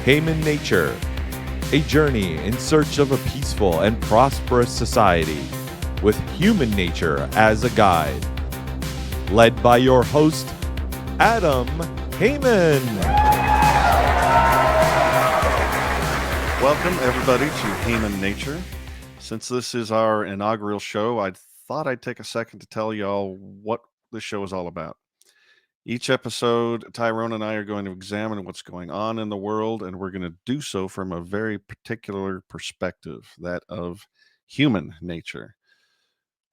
Human Nature, a journey in search of a peaceful and prosperous society with human nature as a guide. Led by your host, Adam Heyman. Welcome, everybody, to Human Nature. Since this is our inaugural show, I thought I'd take a second to tell y'all what this show is all about. Each episode, Tyrone and I are going to examine what's going on in the world, and we're going to do so from a very particular perspective, that of human nature.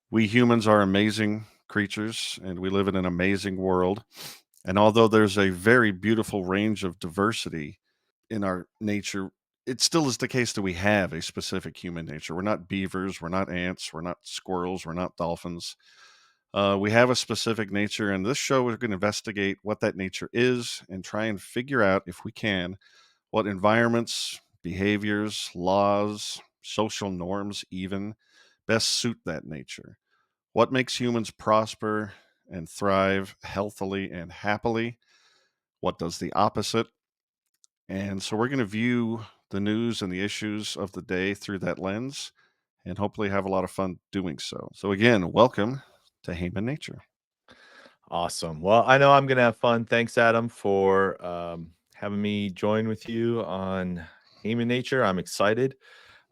We humans are amazing creatures, and we live in an amazing world. And although there's a very beautiful range of diversity in our nature, it still is the case that we have a specific human nature. We're not beavers, we're not ants, we're not squirrels, we're not dolphins. We have a specific nature, and this show we're going to investigate what that nature is and try and figure out, if we can, what environments, behaviors, laws, social norms even best suit that nature. What makes humans prosper and thrive healthily and happily? What does the opposite? And so we're going to view the news and the issues of the day through that lens and hopefully have a lot of fun doing so. So again, welcome to Human Nature. Awesome. Well, I know I'm going to have fun. Thanks, Adam, for having me join with you on Human Nature. I'm excited.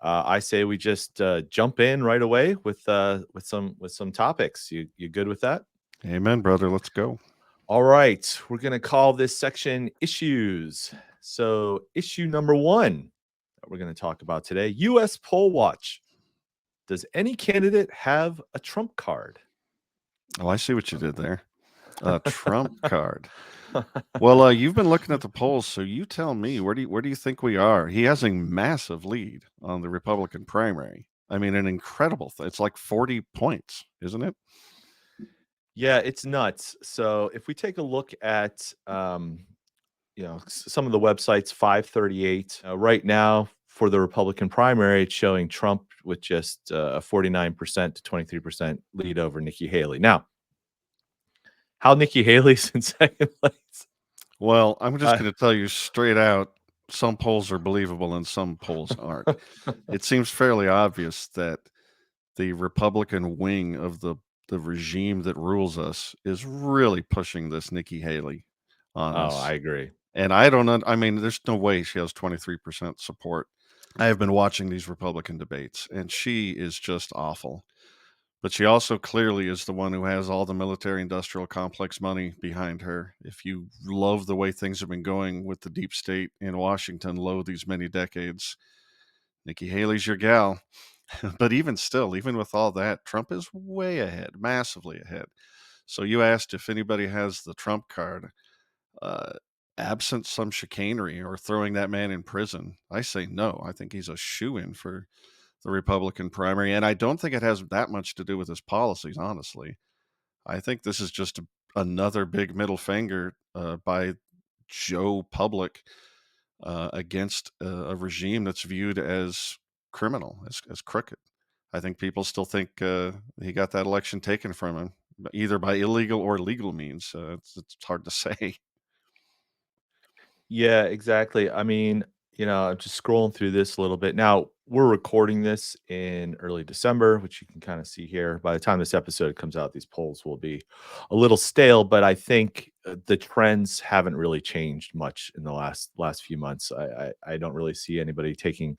I say we just jump in right away with some topics. You good with that? Amen, brother. Let's go. All right. We're going to call this section Issues. So issue number 1 that we're going to talk about today, U.S. Poll Watch. Does any candidate have a Trump card? Oh, I see what you did there. Trump card. Well, you've been looking at the polls, so you tell me, where do you think we are? He has a massive lead on the Republican primary. I mean, an incredible thing. It's like 40 points, isn't it? Yeah, it's nuts. So if we take a look at some of the websites, 538 right now for the Republican primary, it's showing Trump with just a 49% to 23% lead over Nikki Haley. Now, how Nikki Haley's in second place? Well, I'm just going to tell you straight out, some polls are believable and some polls aren't. It seems fairly obvious that the Republican wing of the regime that rules us is really pushing this Nikki Haley on us. Oh, I agree. And I mean, there's no way she has 23% support. I have been watching these Republican debates, and she is just awful. But she also clearly is the one who has all the military-industrial complex money behind her. If you love the way things have been going with the deep state in Washington low these many decades, Nikki Haley's your gal. But even still, even with all that, Trump is way ahead, massively ahead. So you asked if anybody has the Trump card. Absent some chicanery or throwing that man in prison, I say no. I think he's a shoo-in for the Republican primary, and I don't think it has that much to do with his policies, honestly. I think this is just another big middle finger by Joe Public against a regime that's viewed as criminal, as crooked. I think people still think he got that election taken from him, either by illegal or legal means. It's hard to say. Yeah, exactly. I mean, I'm just scrolling through this a little bit. Now, we're recording this in early December, which you can kind of see here. By the time this episode comes out, these polls will be a little stale, but I think the trends haven't really changed much in the last few months. I don't really see anybody taking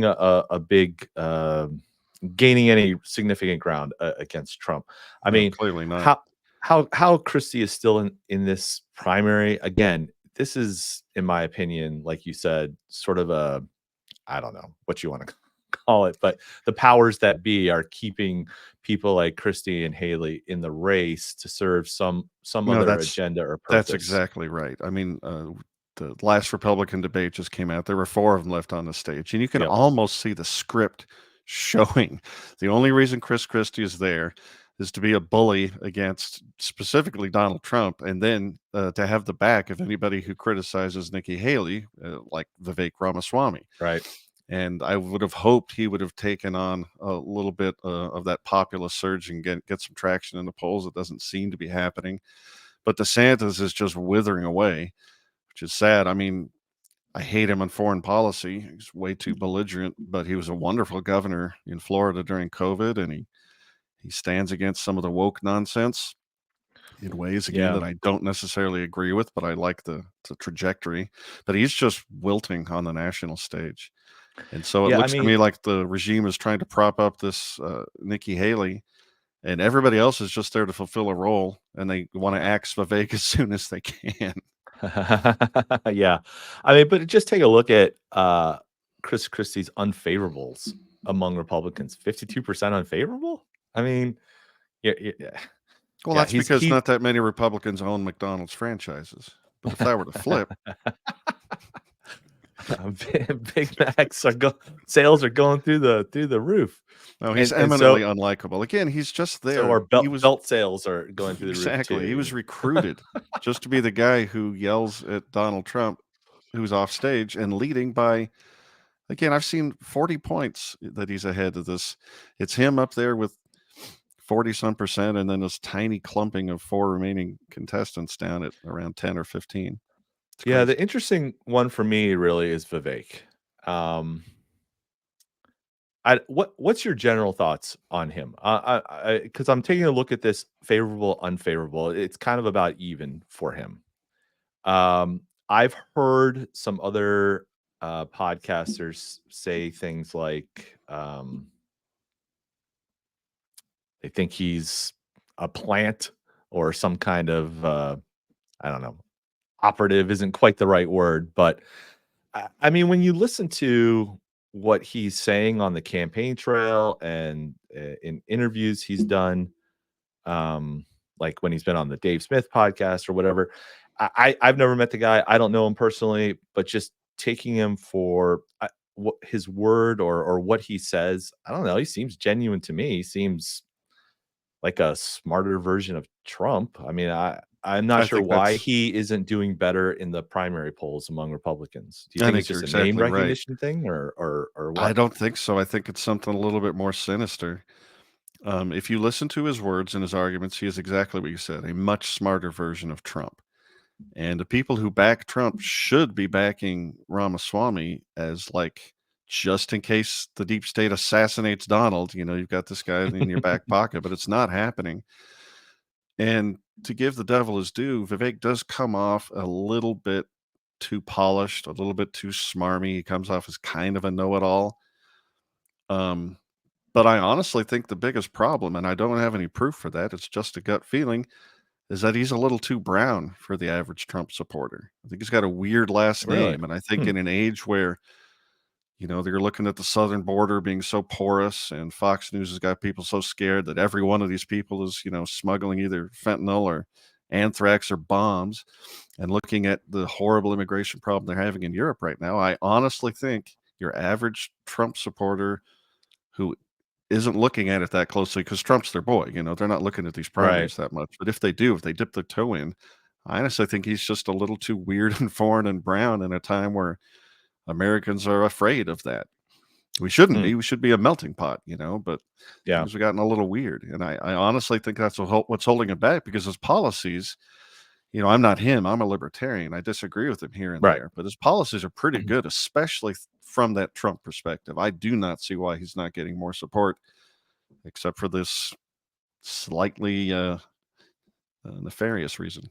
a big gaining any significant ground against Trump. I mean, clearly not. How Christie is still in this primary again. This is, in my opinion, like you said, sort of I don't know what you want to call it, but the powers that be are keeping people like Christie and Haley in the race to serve some other agenda or purpose. That's exactly right. I mean, the last Republican debate just came out. There were 4 of them left on the stage, and you can almost see the script showing. The only reason Chris Christie is there is to be a bully against specifically Donald Trump, and then to have the back of anybody who criticizes Nikki Haley, like Vivek Ramaswamy. Right. And I would have hoped he would have taken on a little bit of that populist surge and get some traction in the polls. It doesn't seem to be happening. But DeSantis is just withering away, which is sad. I mean, I hate him on foreign policy. He's way too belligerent, but he was a wonderful governor in Florida during COVID, and he stands against some of the woke nonsense in ways, again, Yeah. that I don't necessarily agree with, but I like the trajectory. But he's just wilting on the national stage. And so it Yeah, I looks to mean, me like the regime is trying to prop up this Nikki Haley, and everybody else is just there to fulfill a role, and they want to axe Vivek as soon as they can. yeah. I mean, but just take a look at Chris Christie's unfavorables among Republicans. 52% unfavorable? I mean, yeah, yeah, Well, yeah, that's he's because he not that many Republicans own McDonald's franchises. But if that were to flip, Big Macs sales are going through the roof. no, he's And eminently unlikable. Again, he's just so there. our He was belt sales are going through the roof exactly. He too. was recruited just to be the guy who yells at Donald Trump, who's off stage and leading by. Again, I've seen 40 points that he's ahead of this. It's him up there with 40 some percent, and then this tiny clumping of 4 remaining contestants down at around 10 or 15. It's Yeah, crazy. the interesting one for me really is Vivek. Um, what's your general thoughts on him? Because I'm taking a look at this favorable, unfavorable. It's kind of about even for him. I've heard some other podcasters say things like they think he's a plant or some kind of I don't know, operative isn't quite the right word, but I mean, when you listen to what he's saying on the campaign trail and in interviews he's done, um, like when he's been on the Dave Smith podcast or whatever, I've never met the guy. I don't know him personally, but just taking him for what his word or what he says, I don't know. He seems genuine to me. He seems like a smarter version of Trump. I mean, I'm not I sure think why that's he isn't doing better in the primary polls among Republicans. Do you I think it's think you're just a name exactly right. recognition thing or I what? don't think so. I think it's something a little bit more sinister. If you listen to his words and his arguments, he is exactly what you said, a much smarter version of Trump. And the people who back Trump should be backing Ramaswamy as like just in case the deep state assassinates Donald, you've got this guy in your back pocket, but it's not happening. And to give the devil his due, Vivek does come off a little bit too polished, a little bit too smarmy. He comes off as kind of a know-it-all. Um, but I honestly think the biggest problem, and I don't have any proof for that, it's just a gut feeling, is that he's a little too brown for the average Trump supporter. I think he's got a weird last Really? name, and I think Hmm. in an age where, they're looking at the southern border being so porous, and Fox News has got people so scared that every one of these people is, smuggling either fentanyl or anthrax or bombs, and looking at the horrible immigration problem they're having in Europe right now, I honestly think your average Trump supporter who isn't looking at it that closely because Trump's their boy, they're not looking at these Right. primaries that much. But if they do, if they dip their toe in, I honestly think he's just a little too weird and foreign and brown in a time where Americans are afraid of that. We shouldn't Hmm. be. We should be a melting pot, but Yeah. things have gotten a little weird. And I honestly think that's what's holding him back because his policies, I'm not him. I'm a libertarian. I disagree with him here and Right. there, but his policies are pretty good, especially from that Trump perspective. I do not see why he's not getting more support except for this slightly nefarious reason.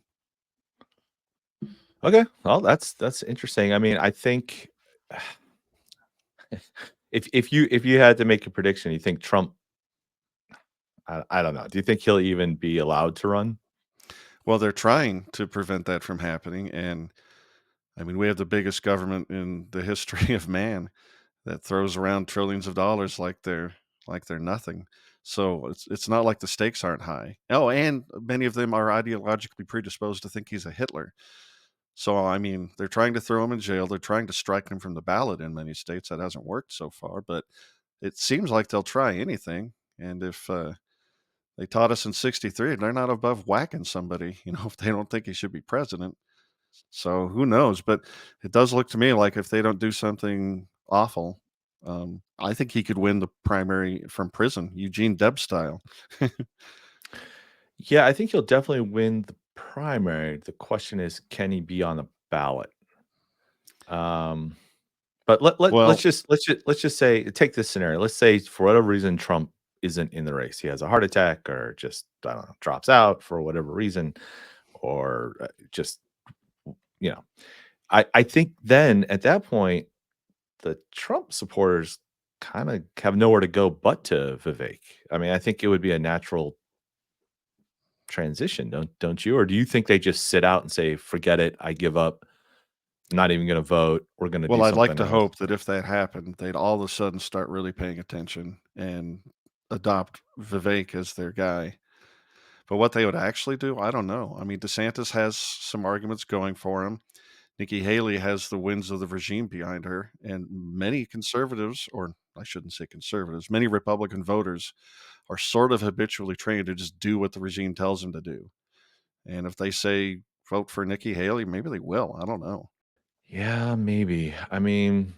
Okay. Well, that's interesting. I mean, I think if you had to make a prediction, you think Trump I don't know. Do you think he'll even be allowed to run? Well, they're trying to prevent that from happening. And I mean, we have the biggest government in the history of man that throws around trillions of dollars like they're nothing. So it's not like the stakes aren't high. Oh, and many of them are ideologically predisposed to think he's a Hitler. So I mean, they're trying to throw him in jail. They're trying to strike him from the ballot in many states. That hasn't worked so far, but it seems like they'll try anything. And if they taught us in '63, they're not above whacking somebody, if they don't think he should be president. So who knows? But it does look to me like if they don't do something awful, I think he could win the primary from prison, Eugene Debs style. Yeah, I think he'll definitely win the primary. The question is, can he be on the ballot? Um, but let's Well, just say take this scenario. Let's say for whatever reason Trump isn't in the race. He has a heart attack or just I don't know drops out for whatever reason, or just you know. I think then at that point the Trump supporters kind of have nowhere to go but to Vivek. I mean, I think it would be a natural transition, don't you? Or do you think they just sit out and say, "Forget it, I give up. I'm not even going to vote. We're going to do I'd like something to else." hope that if that happened, they'd all of a sudden start really paying attention and adopt Vivek as their guy. But what they would actually do, I don't know. I mean, DeSantis has some arguments going for him. Nikki Haley has the winds of the regime behind her, and many conservatives, or I shouldn't say conservatives, many Republican voters are sort of habitually trained to just do what the regime tells them to do. And if they say vote for Nikki Haley, maybe they will. I don't know. Yeah, maybe. I mean,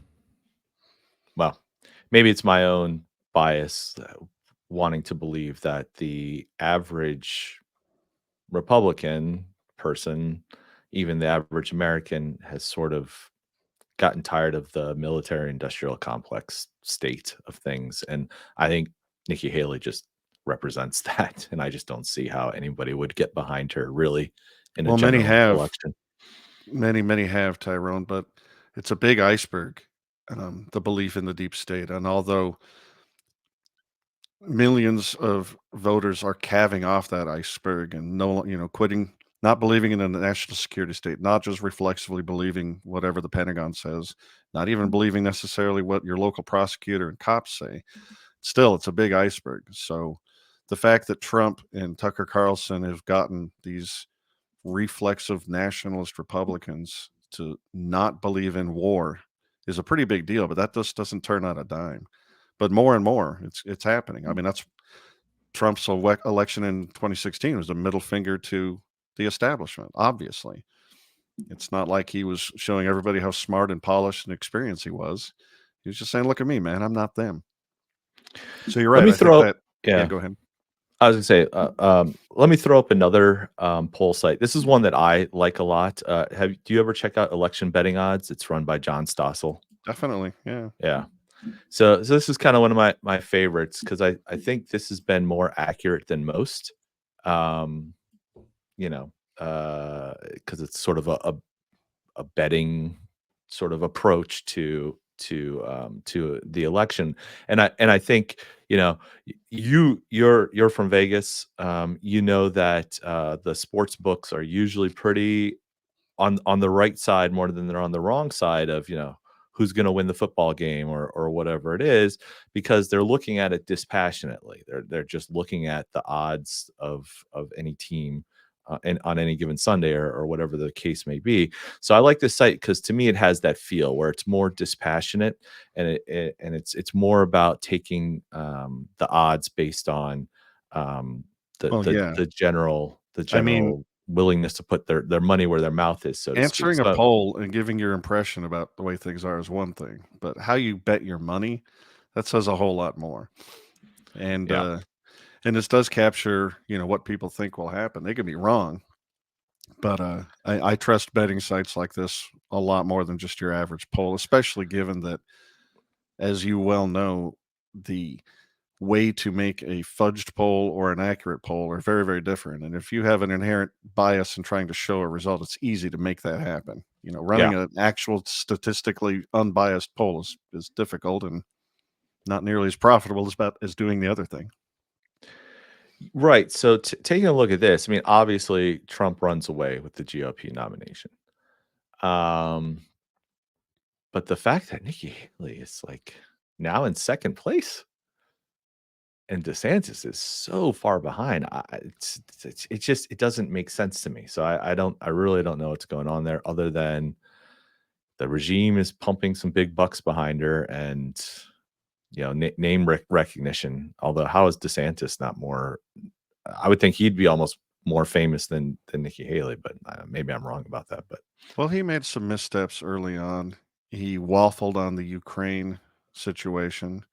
well, maybe it's my own bias wanting to believe that the average Republican person, even the average American, has sort of gotten tired of the military industrial complex state of things. And I think Nikki Haley just represents that. And I just don't see how anybody would get behind her really in a Well, many general have, election. many have, Tyrone, but it's a big iceberg, the belief in the deep state. And although millions of voters are calving off that iceberg and quitting, not believing in a national security state, not just reflexively believing whatever the Pentagon says, not even believing necessarily what your local prosecutor and cops say. Still, it's a big iceberg. So the fact that Trump and Tucker Carlson have gotten these reflexive nationalist Republicans to not believe in war is a pretty big deal, but that just doesn't turn on a dime. But more and more, it's happening. I mean, that's Trump's election in 2016 was a middle finger to the establishment. Obviously, it's not like he was showing everybody how smart and polished and experienced he was. He was just saying, "Look at me, man. I'm not them." So you're Let right. me I think throw, that. Yeah, yeah, go ahead. I was gonna say, let me throw up another poll site. This is one that I like a lot. Do you ever check out Election Betting Odds? It's run by John Stossel. Definitely. Yeah. Yeah. So this is kind of one of my favorites because I think this has been more accurate than most. Um, you know, because it's sort of a betting sort of approach to the election, and I think you're from Vegas. You know that the sports books are usually pretty on the right side more than they're on the wrong side of who's going to win the football game or whatever it is, because they're looking at it dispassionately. They're just looking at the odds of any team and on any given Sunday or whatever the case may be. So I like this site because to me it has that feel where it's more dispassionate, and it's more about taking the odds based on um, the Well, the yeah. the general the I mean, general willingness to put their money where their mouth is, so to speak. answering a So poll and giving your impression about the way things are is one thing, but how you bet your money, that says a whole lot more. And yeah. and this does capture, what people think will happen. They could be wrong, but I trust betting sites like this a lot more than just your average poll, especially given that, as you well know, the way to make a fudged poll or an accurate poll are very, very different. And if you have an inherent bias in trying to show a result, it's easy to make that happen. Yeah. Running an actual statistically unbiased poll is difficult and not nearly as profitable as doing the other thing. Right. So taking a look at this, I mean, obviously Trump runs away with the GOP nomination. Um, but the fact that Nikki Haley is like now in second place and DeSantis is so far behind, it just it doesn't make sense to me. So I really don't know what's going on there, other than the regime is pumping some big bucks behind her, and name recognition. Although, how is DeSantis not more? I would think he'd be almost more famous than Nikki Haley, but maybe I'm wrong about that. But Well, he made some missteps early on. He waffled on the Ukraine situation,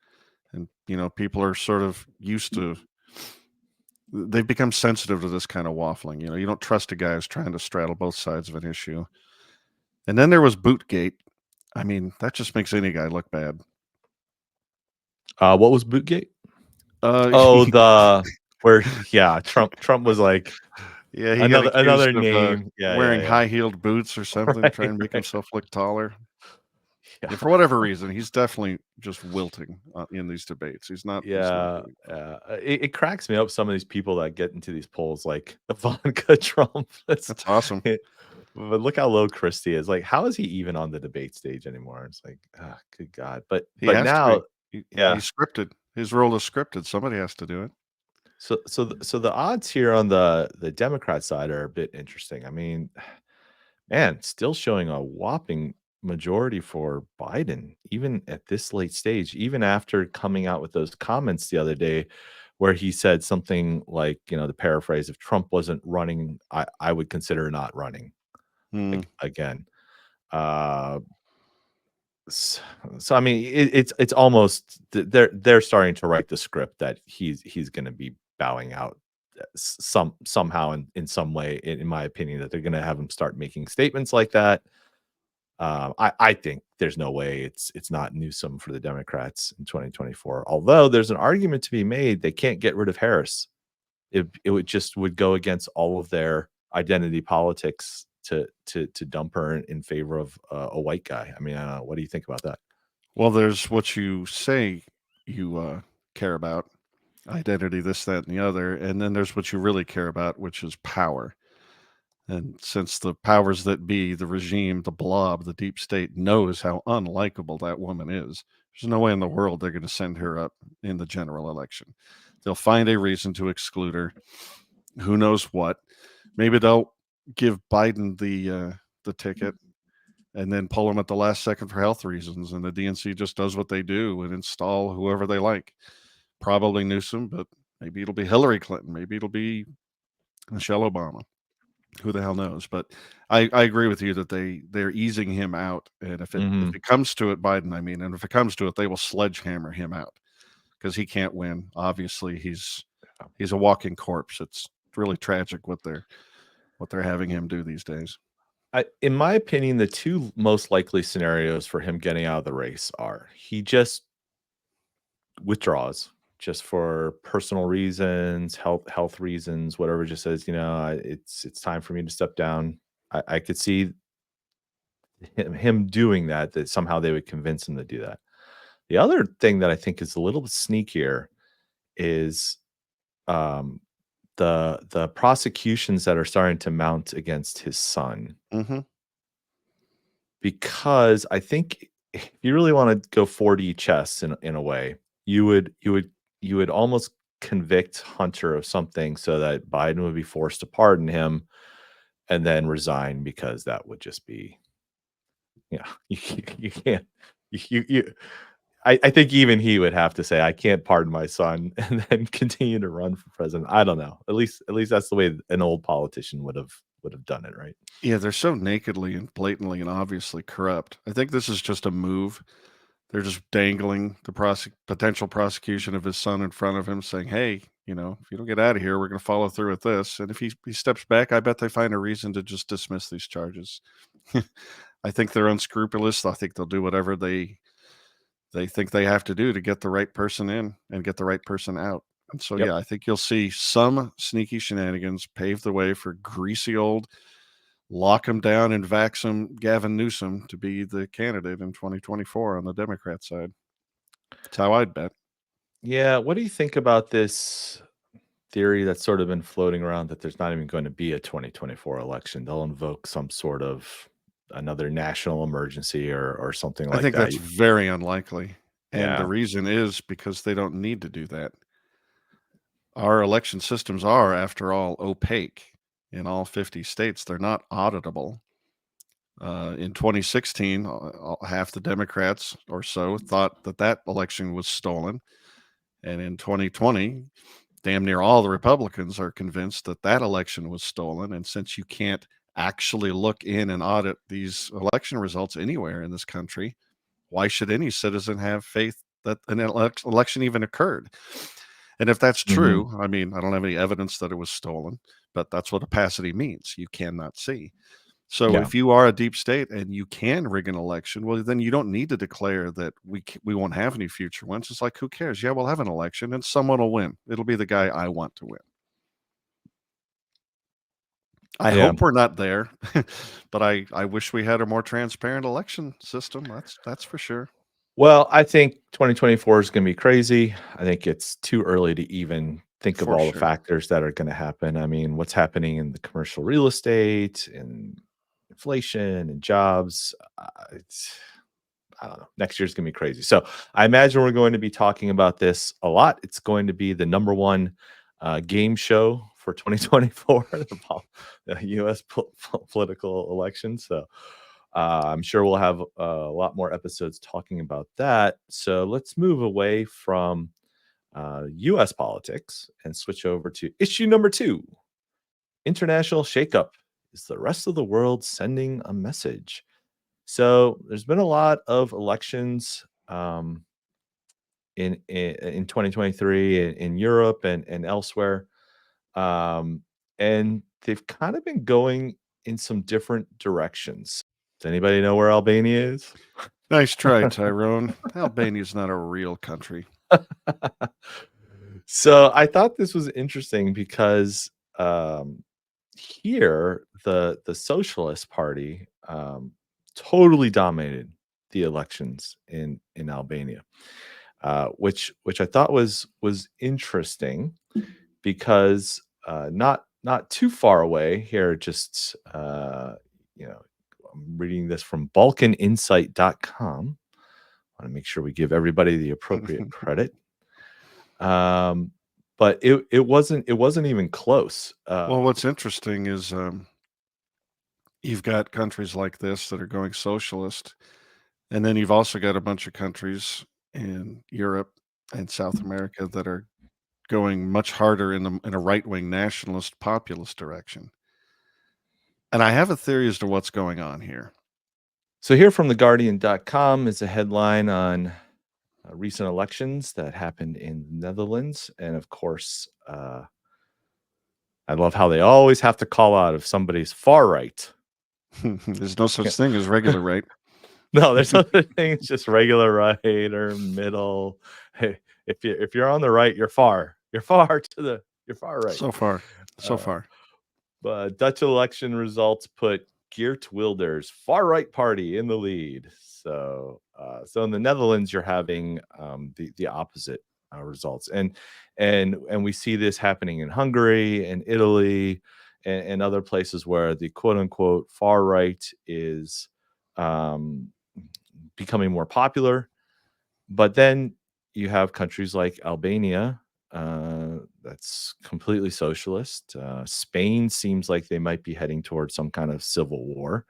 and people are sort of used to. They've become sensitive to this kind of waffling. You don't trust a guy who's trying to straddle both sides of an issue. And then there was Bootgate, I mean, that just makes any guy look bad. What was Bootgate? Oh, He, the where yeah, Trump was like yeah, he got another accused of name. Yeah, wearing yeah, high-heeled boots or yeah. something, trying to Right, make right. himself look taller. Yeah. Yeah, for whatever reason, he's definitely just wilting in these debates. He's not. He's not Yeah, doing well. yeah. It cracks me up some of these people that get into these polls like Ivanka Trump. That's awesome. But look how low Christie is. Like, how is he even on the debate stage anymore? It's like, ah, good God. He But has to be. now, yeah. He's scripted. His role is scripted. Somebody has to do it. So the odds here on the Democrat side are a bit interesting. I mean, man, still showing a whopping majority for Biden, even at this late stage, even after coming out with those comments the other day where he said something like, the paraphrase, if Trump wasn't running, I would consider not running Hmm. again. Uh, so I mean, it's almost they're starting to write the script that he's going to be bowing out somehow in some way, in my opinion, that they're going to have him start making statements like that. I think there's no way it's not Newsom for the Democrats in 2024. Although there's an argument to be made, they can't get rid of Harris. It would go against all of their identity politics to dump her in favor of a white guy. I mean, what do you think about that? Well, there's what you say you care about, identity, this, that, and the other, and then there's what you really care about, which is power. And since the powers that be, the regime, the blob, the deep state knows how unlikable that woman is, there's no way in the world they're going to send her up in the general election. They'll find a reason to exclude her. Who knows what? Maybe they'll give Biden the ticket and then pull him at the last second for health reasons, and the DNC just does what they do and install whoever they like. Probably Newsom, but maybe it'll be Hillary Clinton. Maybe it'll be Michelle Obama. Who the hell knows? But I agree with you that they're easing him out, and if Mhm. it comes to it, Biden, I mean, and if it comes to it, they will sledgehammer him out because he can't win. Obviously, he's a walking corpse. It's really tragic what they're having him do these days. In my opinion, the two most likely scenarios for him getting out of the race are he just withdraws just for personal reasons, health reasons, whatever. Just says, it's time for me to step down. I could see him doing that. That somehow they would convince him to do that. The other thing that I think is a little bit sneakier is um, the prosecutions that are starting to mount against his son, Mm-hmm. because I think if you really want to go 4D chess in a way, you would almost convict Hunter of something so that Biden would be forced to pardon him and then resign, because that would just be, you can't you I think even he would have to say, I can't pardon my son and then continue to run for president. I don't know. At least that's the way an old politician would have done it, right? Yeah, they're so nakedly and blatantly and obviously corrupt. I think this is just a move. They're just dangling the potential prosecution of his son in front of him, saying, "Hey, if you don't get out of here, we're going to follow through with this." And if he steps back, I bet they find a reason to just dismiss these charges. I think they're unscrupulous. I think they'll do whatever they think they have to do to get the right person in and get the right person out. And so, Yep. yeah, I think you'll see some sneaky shenanigans pave the way for greasy old lock him down and vax him Gavin Newsom to be the candidate in 2024 on the Democrat side. That's how I'd bet. Yeah. What do you think about this theory that's sort of been floating around that there's not even going to be a 2024 election? They'll invoke some sort of another national emergency or something I like think that. that's very unlikely. And the Yeah. reason is because they don't need to do that. Our election systems are, after all, opaque in all 50 states. They're not auditable. In 2016, half the Democrats or so thought that election was stolen. And in 2020, damn near all the Republicans are convinced that election was stolen. And since you can't actually look in and audit these election results anywhere in this country, why should any citizen have faith that an election even occurred? And if that's Mhm. true, I mean, I don't have any evidence that it was stolen, but that's what opacity means. You cannot see. So Yeah. if you are a deep state and you can rig an election, well, then you don't need to declare that we won't have any future ones. It's like, who cares? Yeah, we'll have an election and someone will win. It'll be the guy I want to win. I Yeah. hope we're not there, but I wish we had a more transparent election system. That's for sure. Well, I think 2024 is gonna be crazy. I think it's too early to even think of For all the sure. factors that are gonna happen. I mean, what's happening in the commercial real estate and inflation and jobs, it's I don't know. Next year's gonna be crazy. So I imagine we're going to be talking about this a lot. It's going to be the number one game show for 2024, the U.S. Political election. So I'm sure we'll have a lot more episodes talking about that. So let's move away from U.S. politics and switch over to issue number two: international shakeup. Is the rest of the world sending a message? So there's been a lot of elections in 2023 in Europe and elsewhere, and they've kind of been going in some different directions. Does anybody know where Albania is? Nice try, Tyrone. Albania's not a real country. So I thought this was interesting because here the Socialist Party totally dominated the elections in Albania, which I thought was interesting because not too far away here. Just you know, I'm reading this from BalkanInsight.com. Want to make sure we give everybody the appropriate credit. Um, but it wasn't even close. Well, what's interesting is you've got countries like this that are going socialist, and then you've also got a bunch of countries in Europe and South America that are going much harder in a right-wing nationalist populist direction. And I have a theory as to what's going on here. So here from theguardian.com is a headline on recent elections that happened in the Netherlands, and of course, I love how they always have to call out if somebody's far right. There's no such thing as regular right. No, there's no such thing. It's just regular right or middle. Hey, if you're on the right, you're far. You're far right. So far. So Uh, far. but Dutch election results put Geert Wilders' far right party in the lead. So in the Netherlands, you're having the opposite results, and we see this happening in Hungary and Italy and other places where the quote unquote far right is um, becoming more popular. But then you have countries like Albania, that's completely socialist. Spain seems like they might be heading towards some kind of civil war.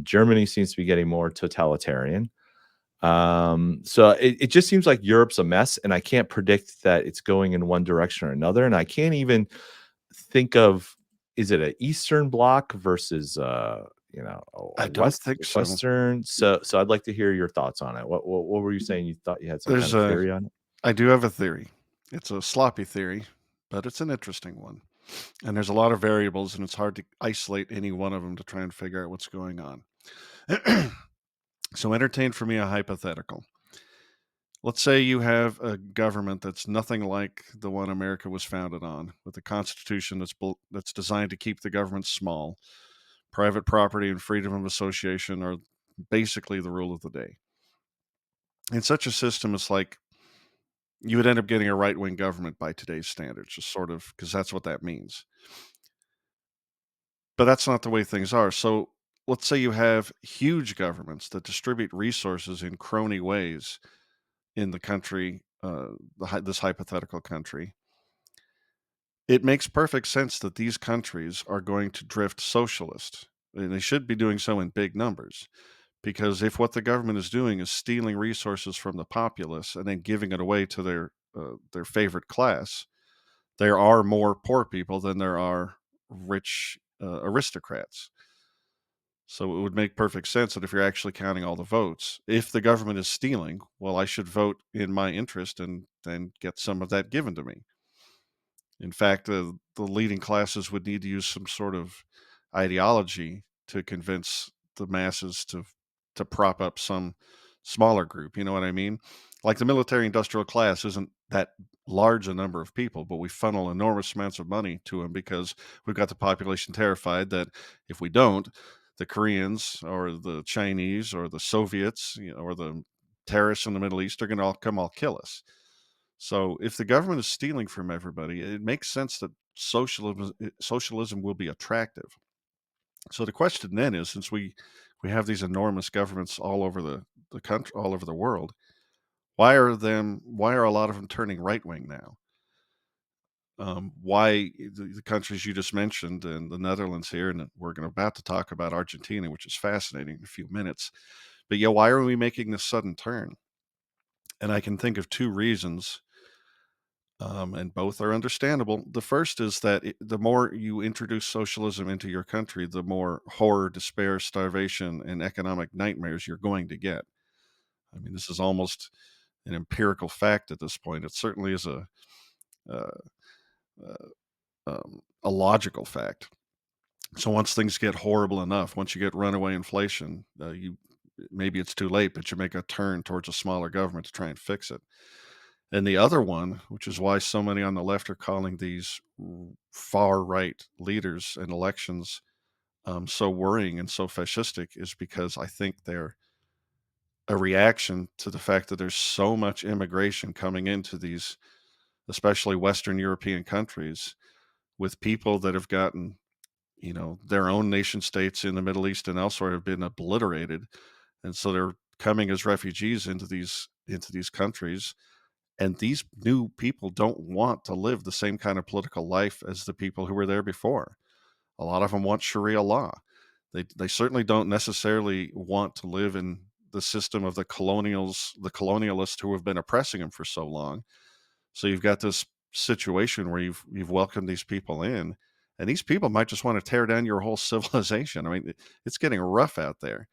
Germany seems to be getting more totalitarian. So it just seems like Europe's a mess, and I can't predict that it's going in one direction or another. And I can't even think of, is it an Eastern Bloc versus a I don't think so. Western? So I'd like to hear your thoughts on it. What were you saying? You thought you had some kind There's of a theory on it? I do have a theory. It's a sloppy theory, but it's an interesting one. And there's a lot of variables, and it's hard to isolate any one of them to try and figure out what's going on. So entertain for me a hypothetical. Let's say you have a government that's nothing like the one America was founded on, with a constitution that's designed to keep the government small. Private property and freedom of association are basically the rule of the day. In such a system, it's like you would end up getting a right wing government by today's standards, just sort of because that's what that means. But that's not the way things are. So let's say you have huge governments that distribute resources in crony ways in the country, this hypothetical country. It makes perfect sense that these countries are going to drift socialist. And they should be doing so in big numbers. Because if what the government is doing is stealing resources from the populace and then giving it away to their favorite class, there are more poor people than there are rich aristocrats. So it would make perfect sense that if you're actually counting all the votes, if the government is stealing, well, I should vote in my interest and then get some of that given to me. In fact, the leading classes would need to use some sort of ideology to convince the masses to prop up some smaller group. You know what I mean? Like the military industrial class isn't that large a number of people, but we funnel enormous amounts of money to them because we've got the population terrified that if we don't, the Koreans or the Chinese or the Soviets, or the terrorists in the Middle East are going to all kill us. So if the government is stealing from everybody, it makes sense that socialism will be attractive. So the question then is, since we have these enormous governments all over the country, all over the world, why are a lot of them turning right wing now? Why the countries you just mentioned and the Netherlands here, and we're about to talk about Argentina, which is fascinating in a few minutes. But yeah, why are we making this sudden turn? And I can think of two reasons, and both are understandable. The first is that the more you introduce socialism into your country, the more horror, despair, starvation, and economic nightmares you're going to get. I mean, this is almost an empirical fact at this point. It certainly is uh, a logical fact. So once things get horrible enough, once you get runaway inflation, you maybe it's too late, but you make a turn towards a smaller government to try and fix it. And the other one, which is why so many on the left are calling these far right leaders and elections so worrying and so fascistic, is because I think they're a reaction to the fact that there's so much immigration coming into these, especially Western European countries, with people that have gotten, their own nation states in the Middle East and elsewhere have been obliterated. And so they're coming as refugees into these countries. And these new people don't want to live the same kind of political life as the people who were there before. A lot of them want Sharia law. They certainly don't necessarily want to live in the system of the colonialists who have been oppressing them for so long. So you've got this situation where you've welcomed these people in, and these people might just want to tear down your whole civilization. I mean, it's getting rough out there.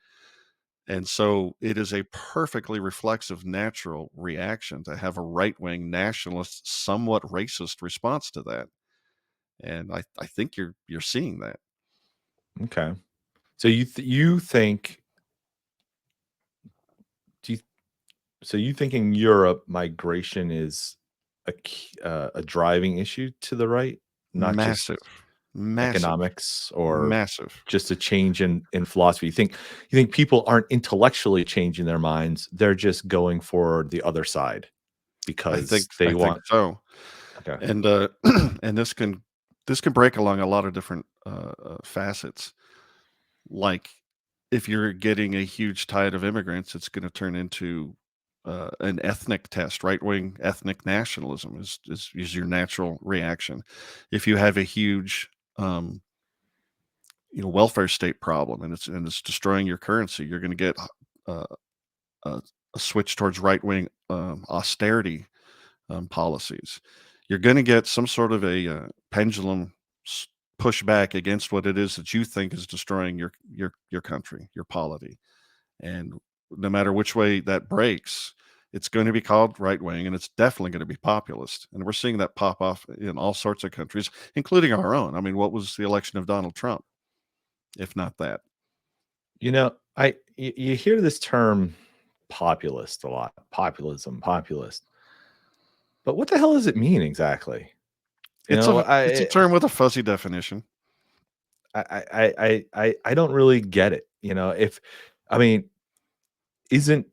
And so it is a perfectly reflexive, natural reaction to have a right-wing nationalist, somewhat racist response to that. And I think you're seeing that. Okay. So you think do you so you think in Europe migration is a driving issue to the right, not just Massive, massive, economics or massive. just a change in philosophy? You think people aren't intellectually changing their minds, they're just going for the other side because I they think want. so. Okay. And and this can break along a lot of different facets. Like, if you're getting a huge tide of immigrants, it's going to turn into an ethnic test. Right wing ethnic nationalism is your natural reaction. If you have a huge welfare state problem, and it's destroying your currency, you're going to get uh, a switch towards right wing austerity policies. You're going to get some sort of a pendulum push back against what it is that you think is destroying your country, your polity. And no matter which way that breaks, it's going to be called right wing, and it's definitely going to be populist. And we're seeing that pop off in all sorts of countries, including our own. I mean, what was the election of Donald Trump, if not that? You hear this term populist a lot, populism, populist. But what the hell does it mean exactly? You It's know, a term with a fuzzy definition. I don't really get it. If I mean, isn't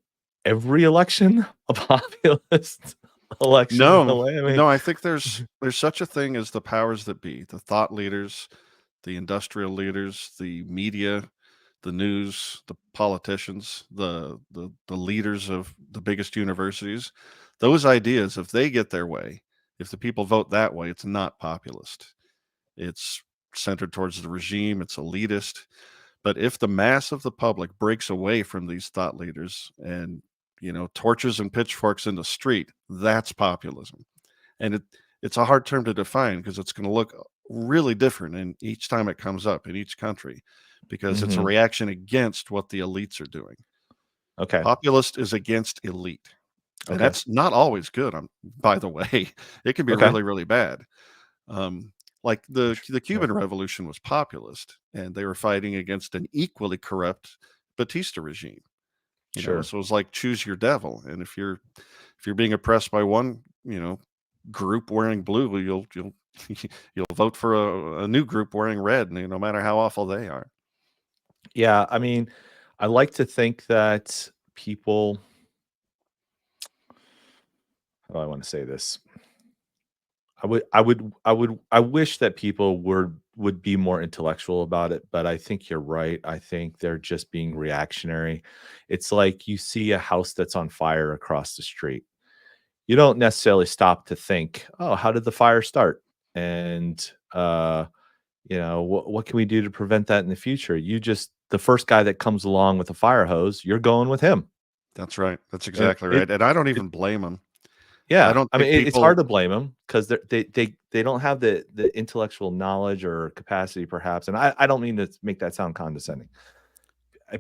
every election a populist election in a No, way? I mean, no, I think there's such a thing as the powers that be, the thought leaders, the industrial leaders, the media, the news, the politicians, the leaders of the biggest universities. Those ideas, if they get their way, if the people vote that way, it's not populist. It's centered towards the regime, it's elitist. But if the mass of the public breaks away from these thought leaders and, torches and pitchforks in the street, that's populism. And it's a hard term to define because it's going to look really different in each time it comes up in each country, because it's a mhm, reaction against what the elites are doing. okay, Populist is against elite. And okay, that's not always good. By the way, it can be okay. really, really bad. Um, Like the Sure. Cuban Revolution was populist, and they were fighting against an equally corrupt Batista regime. Sure. So it's like choose your devil. And if you're being oppressed by one, group wearing blue, you'll vote for a new group wearing red, no matter how awful they are. Yeah, I mean, I like to think that people, how do I want to say this? I wish that people would be more intellectual about it, but I think you're right. I think they're just being reactionary. It's like you see a house that's on fire across the street. You don't necessarily stop to think, "Oh, how did the fire start?" And what can we do to prevent that in the future? You just the first guy that comes along with a fire hose, you're going with him. That's right. That's And exactly right. And I don't even blame them. I yeah, don't I mean, think it's hard people. to blame them because they don't have the intellectual knowledge or capacity, perhaps, and I don't mean to make that sound condescending.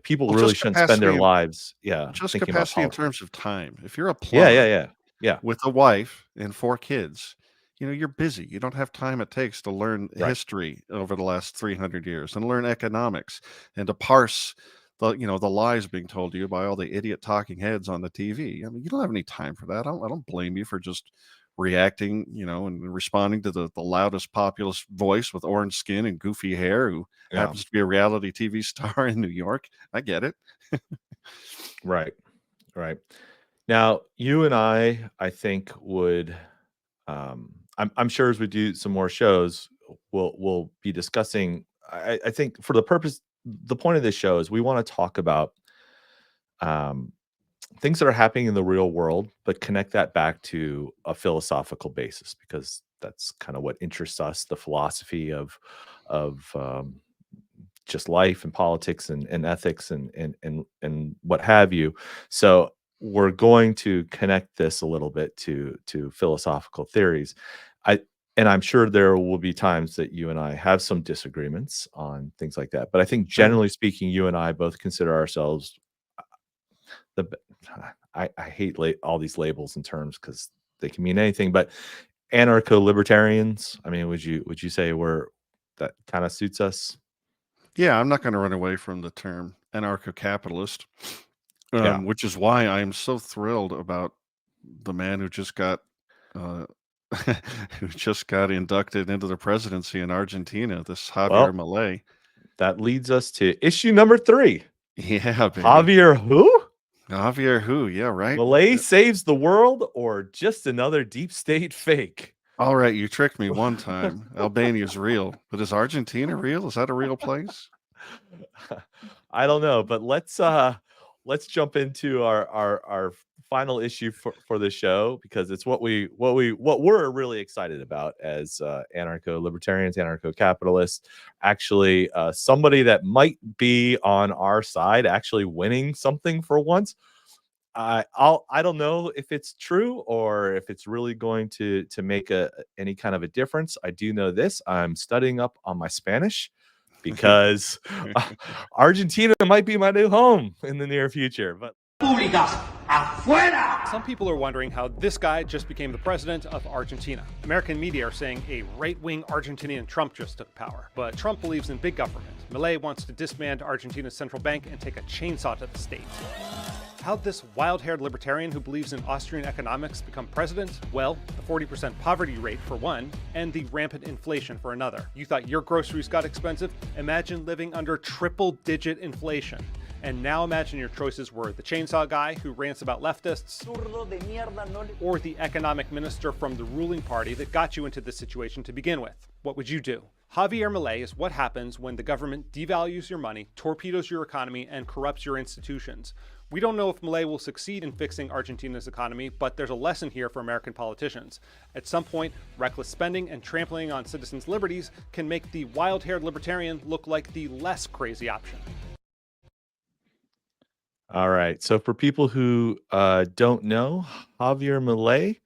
People Well, really shouldn't spend their lives, yeah, just thinking about capacity in politics. terms of time. If you're a Yeah, plumber yeah, yeah, yeah, with a wife and 4 kids, you're busy. You don't have time it takes to learn right, history over the last 300 years and learn economics and to parse the lies being told to you by all the idiot talking heads on the TV. I mean, you don't have any time for that. I don't blame you for just reacting, and responding to the loudest populist voice with orange skin and goofy hair who yeah, happens to be a reality TV star in New York. I get it. right, right. Now, you and I think would, I'm sure as we do some more shows, we'll be discussing. I think for the point of this show is we want to talk about um, things that are happening in the real world, but connect that back to a philosophical basis because that's kind of what interests us, the philosophy of just life and politics and ethics and what have you. So we're going to connect this a little bit to philosophical theories. I and I'm sure there will be times that you and I have some disagreements on things like that. But I think Sure. generally speaking, you and I both consider ourselves the b I hate all these labels and terms because they can mean anything, but anarcho-libertarians, I mean, would you say we're that kinda suits us? Yeah, I'm not going to run away from the term anarcho-capitalist, Yeah. which is why I am so thrilled about the man who just got uh, who just got inducted into the presidency in Argentina, this Javier Well, Milei. that leads us to issue number 3. Yeah, baby. Javier who? Javier who? Yeah, right. Milei saves the world or just another deep state fake? All right, you tricked me one time. Albania's real, but is Argentina real? Is that a real place? I don't know, but let's jump into our final issue for the show because it's what we're really excited about as anarcho libertarians, anarcho capitalists. Actually, somebody that might be on our side, actually winning something for once. I don't know if it's true or if it's really going to make any kind of a difference. I do know this. I'm studying up on my Spanish because Argentina might be my new home in the near future. But Públicas, afuera! Some people are wondering how this guy just became the president of Argentina. American media are saying a right-wing Argentinian Trump just took power. But Trump believes in big government. Milei wants to disband Argentina's central bank and take a chainsaw to the state. How'd this wild-haired libertarian who believes in Austrian economics become president? Well, the 40% poverty rate for one, and the rampant inflation for another. You thought your groceries got expensive? Imagine living under triple-digit inflation. And now imagine your choices were the chainsaw guy who rants about leftists, or the economic minister from the ruling party that got you into this situation to begin with. What would you do? Javier Milei is what happens when the government devalues your money, torpedoes your economy, and corrupts your institutions. We don't know if Milei will succeed in fixing Argentina's economy, but there's a lesson here for American politicians. At some point, reckless spending and trampling on citizens' liberties can make the wild-haired libertarian look like the less crazy option. all right. So for people who don't know, Javier Milei,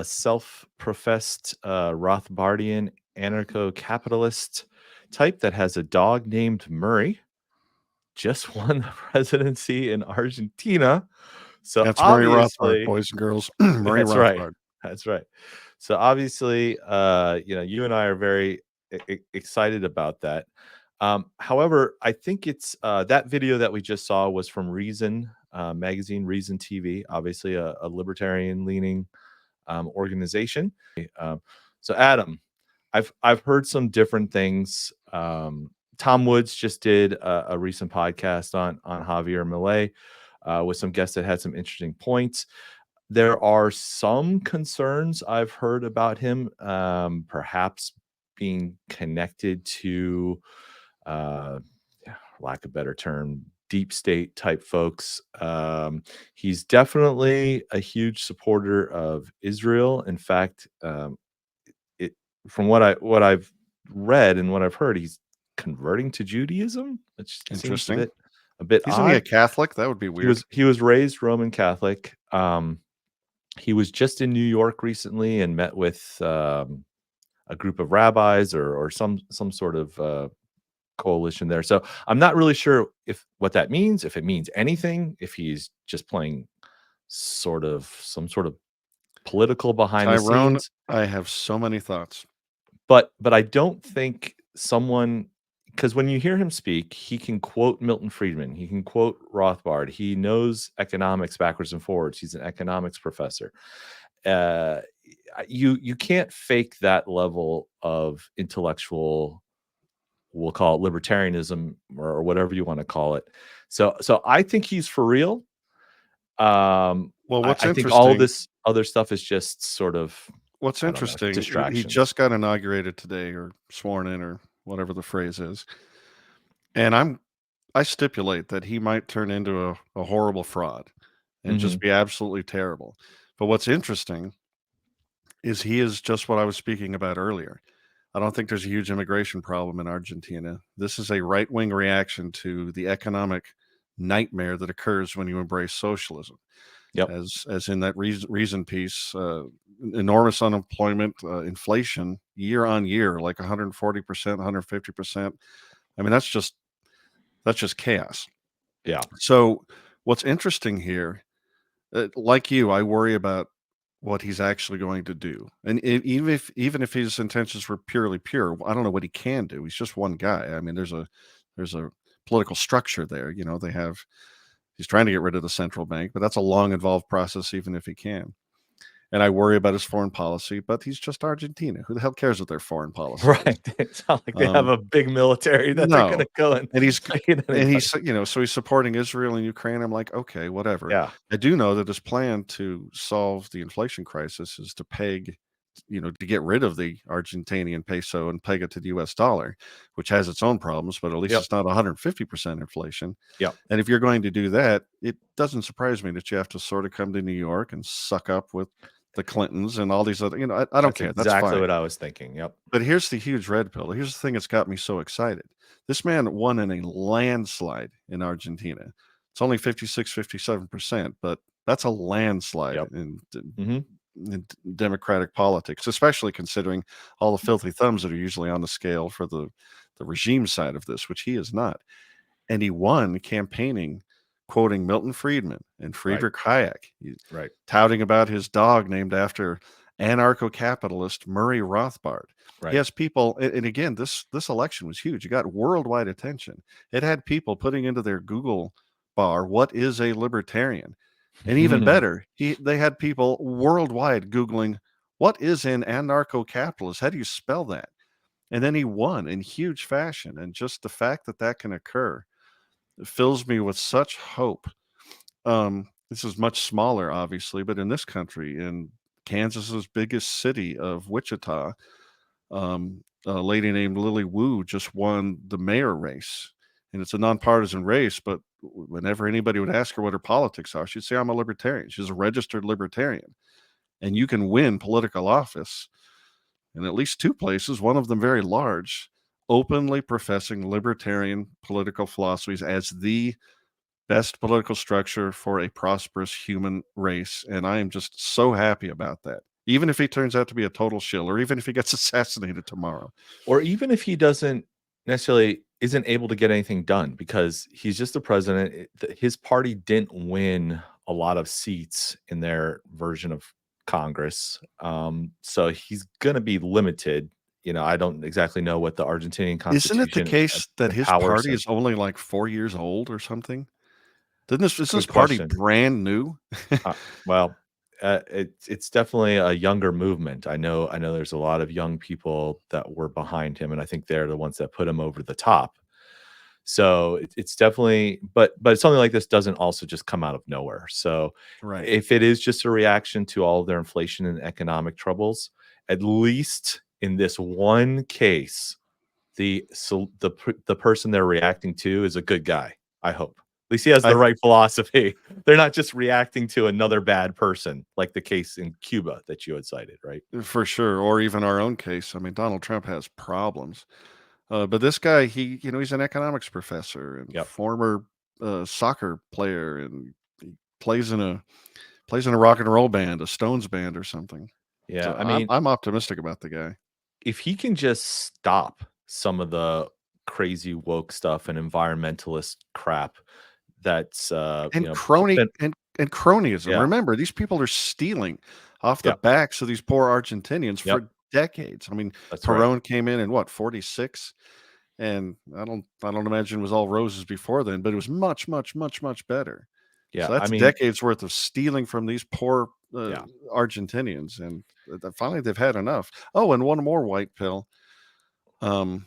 self-professed Rothbardian anarcho-capitalist type that has a dog named Murray, just won the presidency in Argentina. So That's Murray Rothbard, obviously, boys and girls. Murray that's right. Rothbard. That's right. So obviously, you and I are very excited about that. However, I think it's that video that we just saw was from Reason magazine, Reason TV, obviously a libertarian leaning organization. Um, so Adam, I've heard some different things. Tom Woods just did a recent podcast on Javier Milei with some guests that had some interesting points. There are some concerns I've heard about him, perhaps being connected to, uh, lack of a better term, deep state type folks. He's definitely a huge supporter of Israel. In fact, it from what I've read and what I've heard, he's converting to Judaism, which seems Interesting. a bit Isn't he a odd. Catholic? That would be weird. He was raised Roman Catholic. He was just in New York recently and met with a group of rabbis or some sort of coalition there. So I'm not really sure if what that means, if it means anything, if he's just playing some sort of political behind the Tyrone, scenes. I have so many thoughts. But I don't think someone, because when you hear him speak, he can quote Milton Friedman, he can quote Rothbard, he knows economics backwards and forwards. He's an economics professor. Uh, you can't fake that level of intellectual, we'll call it libertarianism or whatever you want to call it. So I think he's for real. Well, what's I think all interesting, this other stuff is just sort of, what's I don't know, interesting, he distractions. just got inaugurated today or sworn in or whatever the phrase is. And I stipulate that he might turn into a horrible fraud and just be absolutely terrible. But what's interesting is he is just what I was speaking about earlier. I don't think there's a huge immigration problem in Argentina. This is a right-wing reaction to the economic nightmare that occurs when you embrace socialism. Yep. As in that reason piece, enormous unemployment, inflation year on year, like 140%, 150%. I mean, that's just chaos. Yeah. So what's interesting here, like you, I worry about what he's actually going to do. And even if his intentions were purely pure, I don't know what he can do. He's just one guy. I mean, there's a political structure there. You know, he's trying to get rid of the central bank, but that's a long, involved process, even if he can. And I worry about his foreign policy, but he's just Argentina. Who the hell cares what their foreign policy is? Right. It's not like they have a big military that they're going to go and he's fight anybody. so he's supporting Israel and Ukraine. I'm like, okay, whatever. Yeah. I do know that his plan to solve the inflation crisis is to peg, to get rid of the Argentinian peso and peg it to the US dollar, which has its own problems, but at least it's not 150% inflation. Yep. And if you're going to do that, it doesn't surprise me that you have to sort of come to New York and suck up with the Clintons and all these other, I don't care. That's exactly fine. what I was thinking. Yep. But here's the huge red pill. Here's the thing that's got me so excited. This man won in a landslide in Argentina. It's only 56, 57%, but that's a landslide in democratic politics, especially considering all the filthy thumbs that are usually on the scale for the regime side of this, which he is not. And he won campaigning, quoting Milton Friedman and Friedrich Hayek, touting about his dog named after anarcho-capitalist Murray Rothbard. He has people, and again, this election was huge. It got worldwide attention. It had people putting into their Google bar, what is a libertarian? And even better, they had people worldwide Googling, what is an anarcho-capitalist? How do you spell that? And then he won in huge fashion. And just the fact that that can occur fills me with such hope. This is much smaller, obviously, but in this country, in Kansas's biggest city of Wichita, a lady named Lily Wu just won the mayor race. And it's a nonpartisan race, but whenever anybody would ask her what her politics are, she'd say, I'm a libertarian. She's a registered libertarian. And you can win political office in at least two places, one of them very large, openly professing libertarian political philosophies as the best political structure for a prosperous human race. And I am just so happy about that. Even if he turns out to be a total shill, or even if he gets assassinated tomorrow. Or even if he isn't able to get anything done because he's just the president. His party didn't win a lot of seats in their version of Congress. So he's going to be limited. I don't exactly know what the Argentinian Isn't it the constitution, case that the his power party says. is only like 4 years old or something? Isn't this Good party question. brand new? Uh, well, it's definitely a younger movement. I know there's a lot of young people that were behind him, and I think they're the ones that put him over the top. So it's definitely, but something like this doesn't also just come out of nowhere. So Right. if it is just a reaction to all of their inflation and economic troubles, at least in this one case, the person they're reacting to is a good guy. I hope. At least he has I the right philosophy. They're not just reacting to another bad person, like the case in Cuba that you had cited, right? For sure, or even our own case. I mean, Donald Trump has problems. But this guy, he's an economics professor and Yep. former soccer player, and he plays in a rock and roll band, a Stones band or something. Yeah. So I mean, I'm optimistic about the guy. if he can just stop some of the crazy woke stuff and environmentalist crap that's And crony been, and cronyism. yeah, Remember, these people are stealing off the yep, backs of these poor Argentinians yep, for decades. I mean, that's right. Perón came in what, 46? And I don't imagine it was all roses before then, but it was much, much, much, much better. Yeah, So I that's mean, decades worth of stealing from these poor yeah. Argentinians, and finally they've had enough. Oh, and one more white pill. Um,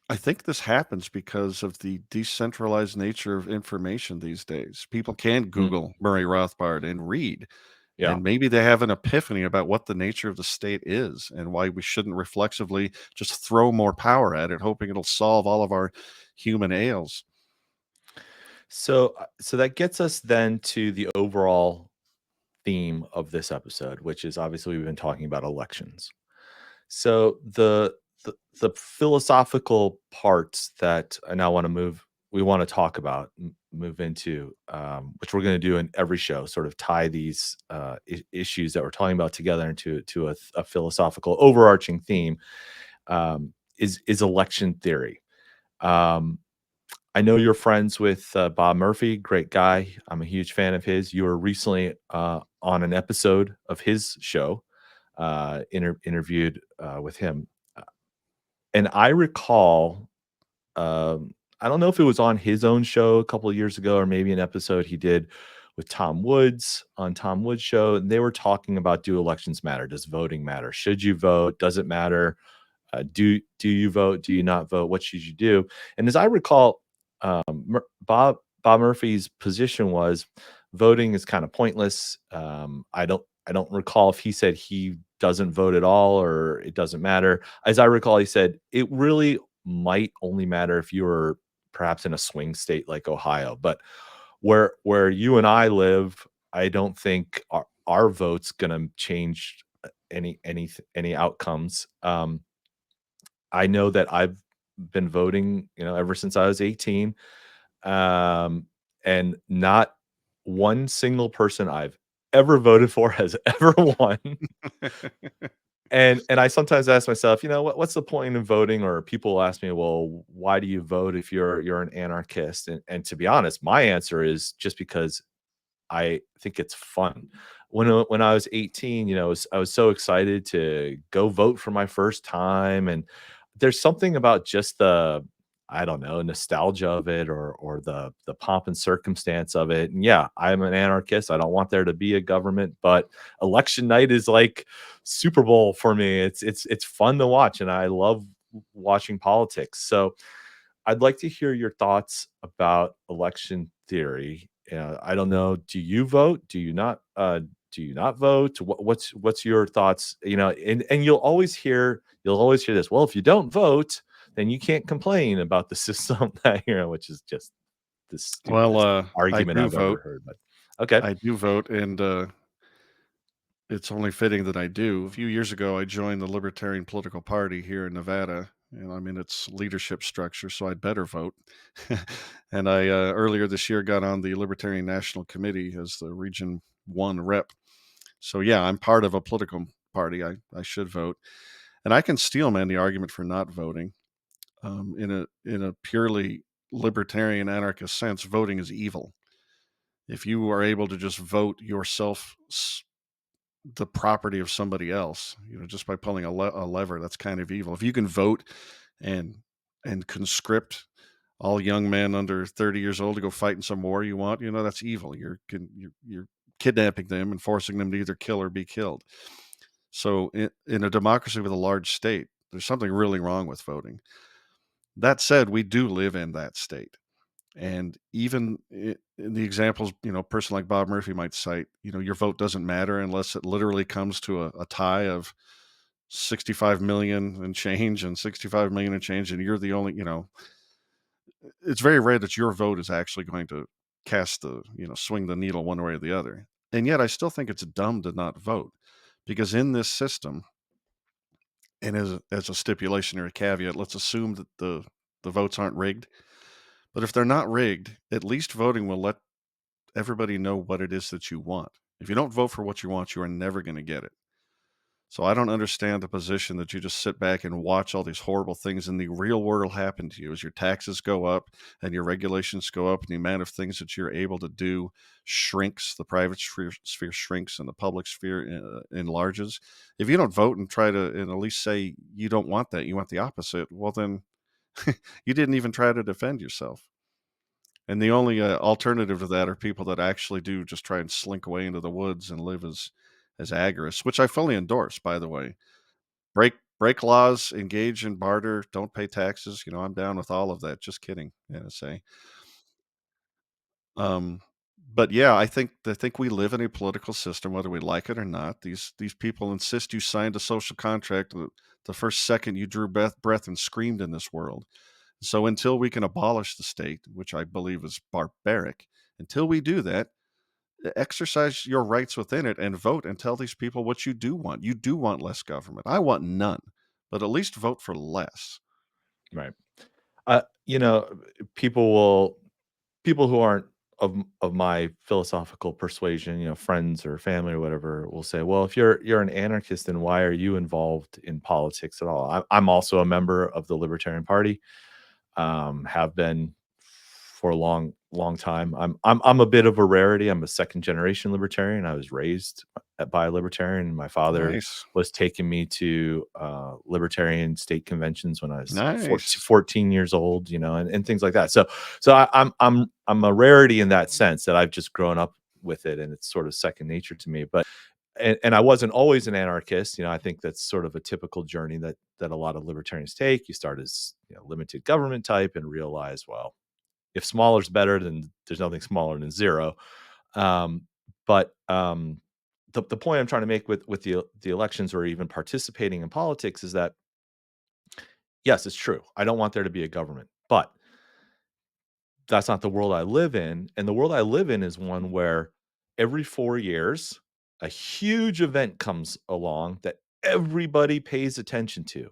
I think this happens because of the decentralized nature of information these days. People can Mm, Google Murray Rothbard and read, yeah. and maybe they have an epiphany about what the nature of the state is and why we shouldn't reflexively just throw more power at it, hoping it'll solve all of our human ails. So that gets us then to the overall theme of this episode, which is obviously we've been talking about elections. So the philosophical parts that I now want to we want to talk about, move into, which we're going to do in every show, sort of tie these issues that we're talking about together into a philosophical overarching theme, is election theory. Um, I know you're friends with Bob Murphy, great guy. I'm a huge fan of his. You were recently on an episode of his show, interviewed with him. And I recall, I don't know if it was on his own show a couple of years ago or maybe an episode he did with Tom Woods on Tom Woods' show. And they were talking about, do elections matter? Does voting matter? Should you vote? Does it matter? Do you vote? Do you not vote? What should you do? And as I recall, Bob Murphy's position was voting is kind of pointless. I don't recall if he said he doesn't vote at all or it doesn't matter. As I recall, he said it really might only matter if you were perhaps in a swing state like Ohio, but where you and I live, I don't think our vote's going to change any outcomes. I know that I've been voting, ever since I was 18. And not one single person I've ever voted for has ever won. And I sometimes ask myself, what's the point in voting? Or people ask me, well, why do you vote if you're an anarchist? And to be honest, my answer is just because I think it's fun. When I was 18, I was so excited to go vote for my first time, and there's something about just the, I don't know, nostalgia of it, or the pomp and circumstance of it. And yeah, I'm an anarchist. I don't want there to be a government, but election night is like Super Bowl for me. It's fun to watch, and I love watching politics. So I'd like to hear your thoughts about election theory. I don't know. Do you vote? Do you not? Do you not vote? What's your thoughts? And you'll always hear this. Well, if you don't vote, then you can't complain about the system that which is just the Well, stupidest I argument do I've ever vote. heard. But okay, I do vote, and it's only fitting that I do. A few years ago, I joined the Libertarian political party here in Nevada, and I'm in its leadership structure, so I'd better vote. And I earlier this year got on the Libertarian National Committee as the Region 1 rep. So yeah, I'm part of a political party. I should vote, and I can steelman the argument for not voting. In a purely libertarian anarchist sense, voting is evil. If you are able to just vote yourself the property of somebody else, just by pulling a lever. That's kind of evil. If you can vote and conscript all young men under 30 years old to go fight in some war you want, that's evil. You're kidnapping them and forcing them to either kill or be killed. So in a democracy with a large state, there's something really wrong with voting. That said, we do live in that state. And even in the examples, a person like Bob Murphy might cite, your vote doesn't matter unless it literally comes to a tie of 65 million and change and 65 million and change. And you're the only, it's very rare that your vote is actually going to cast swing the needle one way or the other. And yet I still think it's dumb to not vote, because in this system, and as a stipulation or a caveat, let's assume that the votes aren't rigged. But if they're not rigged, at least voting will let everybody know what it is that you want. If you don't vote for what you want, you are never going to get it. So I don't understand the position that you just sit back and watch all these horrible things in the real world happen to you as your taxes go up and your regulations go up and the amount of things that you're able to do shrinks, the private sphere shrinks and the public sphere enlarges. If you don't vote and try to and at least say you don't want that, you want the opposite, well then you didn't even try to defend yourself. And the only alternative to that are people that actually do just try and slink away into the woods and live as agorists, which I fully endorse, by the way. Break laws, engage in barter, don't pay taxes. I'm down with all of that. Just kidding, NSA. But yeah, I think we live in a political system, whether we like it or not. These people insist you signed a social contract the first second you drew breath and screamed in this world. So until we can abolish the state, which I believe is barbaric, until we do that, exercise your rights within it and vote and tell these people what you do want. You do want less government. I want none, but at least vote for less. Right. You know, people who aren't of my philosophical persuasion, friends or family or whatever, will say, "Well, if you're an anarchist, then why are you involved in politics at all?" I'm also a member of the Libertarian Party. Have been for a long time. I'm a bit of a rarity. I'm a second generation libertarian. I was raised by a libertarian. My father Nice. was taking me to libertarian state conventions when I was Nice. 14 years old, and things like that. So I'm a rarity in that sense, that I've just grown up with it, and it's sort of second nature to me. But and I wasn't always an anarchist. I think that's sort of a typical journey that a lot of libertarians take. You start as limited government type and realize, well, if smaller is better, then there's nothing smaller than zero. But the point I'm trying to make with the elections or even participating in politics is that, yes, it's true. I don't want there to be a government, but that's not the world I live in. And the world I live in is one where every 4 years, a huge event comes along that everybody pays attention to.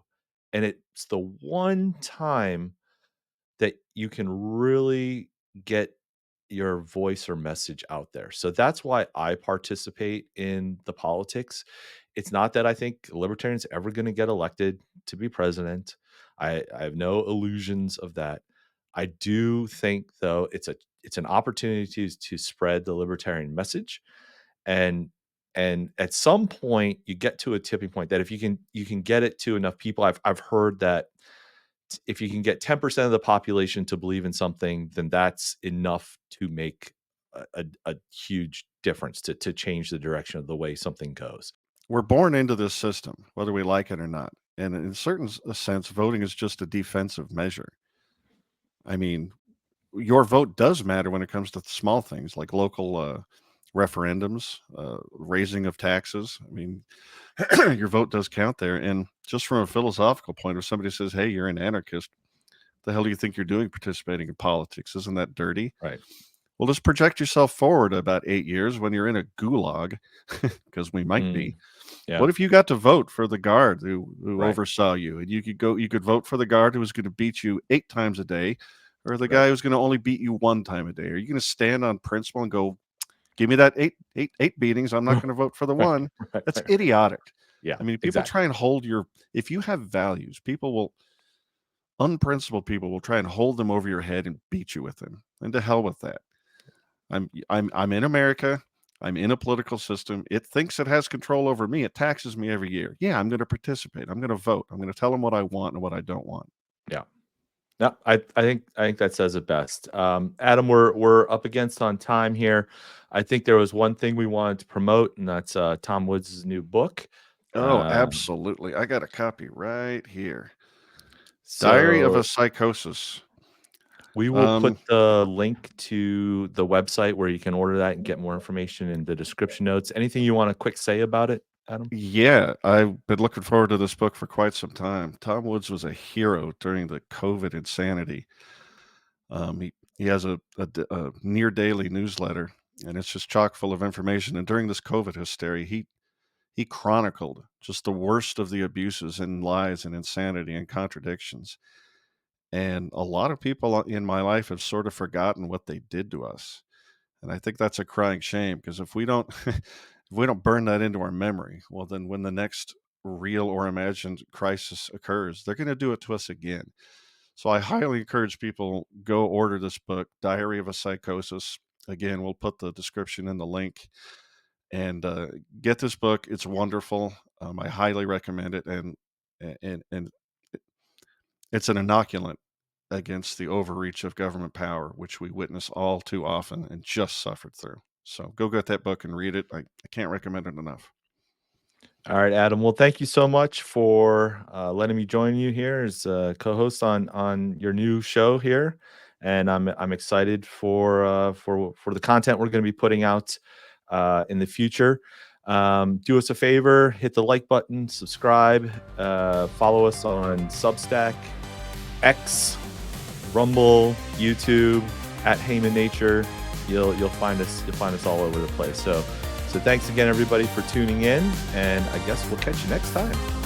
And it's the one time that you can really get your voice or message out there. So that's why I participate in the politics. It's not that I think libertarians ever going to get elected to be president. I have no illusions of that. I do think, though, it's an opportunity to spread the libertarian message, and at some point you get to a tipping point that if you can get it to enough people. I've heard that if you can get 10% of the population to believe in something, then that's enough to make a huge difference to change the direction of the way something goes. We're born into this system, whether we like it or not. And in a certain sense, voting is just a defensive measure. I mean, your vote does matter when it comes to small things like local referendums, raising of taxes. I mean, your vote does count there. And just from a philosophical point, if somebody says, "Hey, you're an anarchist, the hell do you think you're doing participating in politics? Isn't that dirty?" Right. Well, just project yourself forward about 8 years when you're in a gulag, because we might be. Yeah. What if you got to vote for the guard who Right. oversaw you, and you could vote for the guard who was going to beat you 8 times a day, or the Right. guy who's going to only beat you 1 time a day? Are you going to stand on principle and go, "Give me that eight beatings. I'm not going to vote for the one"? That's idiotic. Yeah. I mean, people try and hold if you have values, unprincipled people will try and hold them over your head and beat you with them. And to hell with that. I'm in America. I'm in a political system. It thinks it has control over me. It taxes me every year. Yeah, I'm going to participate. I'm going to vote. I'm going to tell them what I want and what I don't want. Yeah. No, I think that says it best. Adam, we're up against on time here. I think there was one thing we wanted to promote, and that's Tom Woods' new book. Oh, Um, absolutely. I got a copy right here. Diary of so a Psychosis. we will put the link to the website where you can order that and get more information in the description notes. Anything you want to quick say about it, Adam? Yeah, I've been looking forward to this book for quite some time. Tom Woods was a hero during the COVID insanity. He has a near daily newsletter, and it's just chock full of information. And during this COVID hysteria, he chronicled just the worst of the abuses and lies and insanity and contradictions. And a lot of people in my life have sort of forgotten what they did to us. And I think that's a crying shame, because if we don't if we don't burn that into our memory, well, then when the next real or imagined crisis occurs, they're going to do it to us again. So I highly encourage people, go order this book, Diary of a Psychosis. Again, we'll put the description in the link, and get this book. It's wonderful. I highly recommend it, and it's an inoculant against the overreach of government power, which we witness all too often and just suffered through. So go get that book and read it. I can't recommend it enough. All right, Adam. Well, thank you so much for letting me join you here as a co-host on your new show here, and I'm excited for the content we're going to be putting out in the future. Do us a favor, hit the like button, subscribe, follow us on Substack, X, Rumble, YouTube, at Heyman Nature. You'll find us all over the place. So thanks again, everybody, for tuning in, and I guess we'll catch you next time.